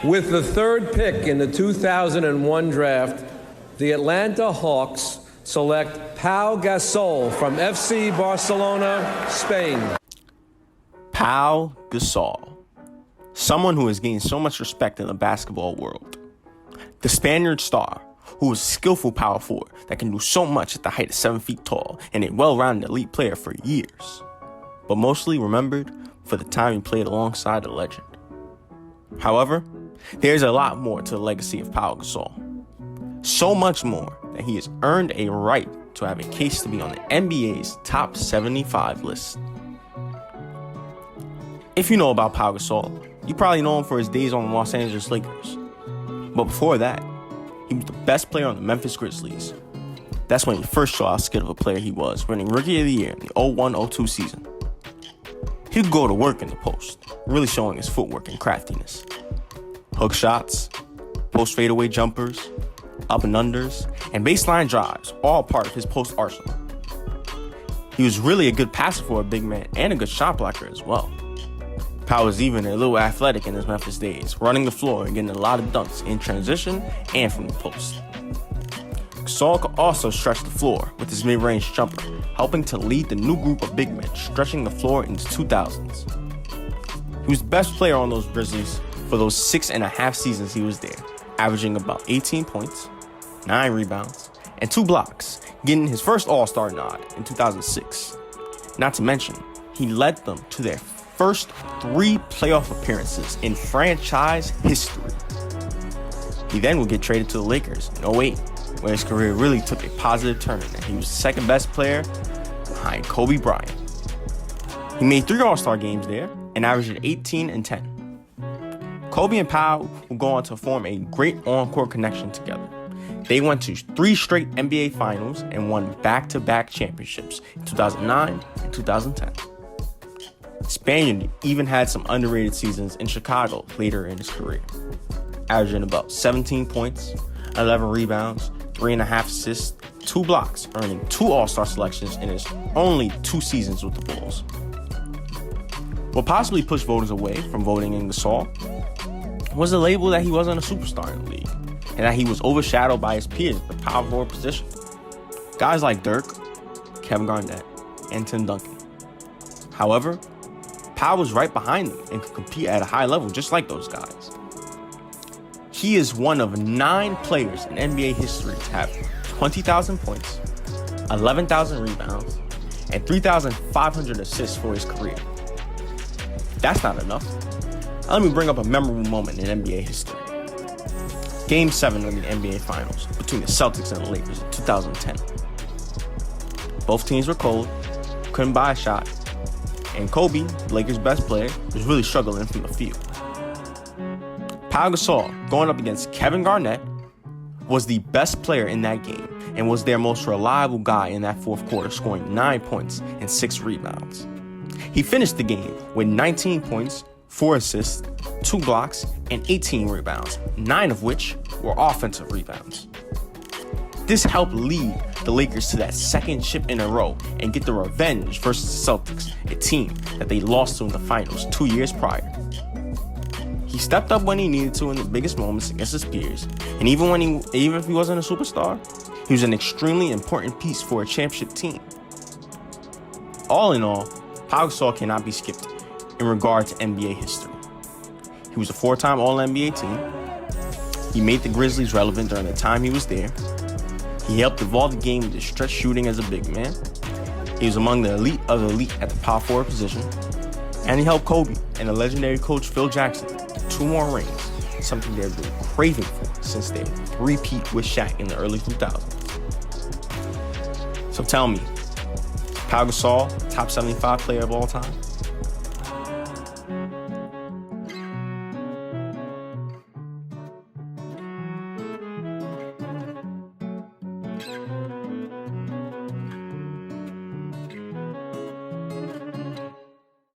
With the third pick in the 2001 draft, the Atlanta Hawks select Pau Gasol from FC Barcelona, Spain. Pau Gasol, someone who has gained so much respect in the basketball world. The Spaniard star, who is a skillful power forward that can do so much at the height of 7 feet tall and a well-rounded elite player for years, but mostly remembered for the time he played alongside a legend. However, there's a lot more to the legacy of Pau Gasol. So much more that he has earned a right to have a case to be on the NBA's top 75 list. If you know about Pau Gasol, you probably know him for his days on the Los Angeles Lakers. But before that, he was the best player on the Memphis Grizzlies. That's when he first saw how skilled of a player he was, winning Rookie of the Year in the 01-02 season. He could go to work in the post, really showing his footwork and craftiness. Hook shots, post fadeaway jumpers, up and unders, and baseline drives, all part of his post arsenal. He was really a good passer for a big man and a good shot blocker as well. Pau was even a little athletic in his Memphis days, running the floor and getting a lot of dunks in transition and from the post. Gasol could also stretch the floor with his mid-range jumper, helping to lead the new group of big men stretching the floor into 2000s. He was the best player on those Grizzlies for those 6.5 seasons he was there, averaging about 18 points, 9 rebounds, and 2 blocks, getting his first All-Star nod in 2006. Not to mention, he led them to their first 3 playoff appearances in franchise history. He then would get traded to the Lakers in 2008, where his career really took a positive turn and he was the second best player behind Kobe Bryant. He made 3 All-Star games there and averaged 18 and 10. Kobe and Pau would go on to form a great on-court connection together. They went to 3 straight NBA Finals and won back-to-back championships in 2009 and 2010. Spaniard even had some underrated seasons in Chicago later in his career, averaging about 17 points, 11 rebounds, 3.5 assists, 2 blocks, earning 2 All-Star selections in his only 2 seasons with the Bulls. What possibly pushed voters away from voting in Gasol was the label that he wasn't a superstar in the league, and that he was overshadowed by his peers at the power forward position. Guys like Dirk, Kevin Garnett, and Tim Duncan. However, Pau was right behind them and could compete at a high level just like those guys. He is one of 9 players in NBA history to have 20,000 points, 11,000 rebounds, and 3,500 assists for his career. If that's not enough, let me bring up a memorable moment in NBA history. Game 7 of the NBA Finals between the Celtics and the Lakers in 2010. Both teams were cold, couldn't buy a shot, and Kobe, the Lakers' best player, was really struggling from the field. Pau Gasol, going up against Kevin Garnett, was the best player in that game and was their most reliable guy in that fourth quarter, scoring 9 points and 6 rebounds. He finished the game with 19 points, 4 assists, 2 blocks, and 18 rebounds, 9 of which were offensive rebounds. This helped lead the Lakers to that second chip in a row and get the revenge versus the Celtics, a team that they lost to in the finals 2 years prior. He stepped up when he needed to in the biggest moments against his peers, and even if he wasn't a superstar, he was an extremely important piece for a championship team. All in all, Pau Gasol cannot be skipped in regard to NBA history. He was a 4-time All-NBA team. He made the Grizzlies relevant during the time he was there. He helped evolve the game with his stretch shooting as a big man. He was among the elite of the elite at the power forward position. And he helped Kobe and the legendary coach Phil Jackson to 2 more rings, something they've been craving for since their three-peat with Shaq in the early 2000s. So tell me, Pau Gasol, top 75 player of all time?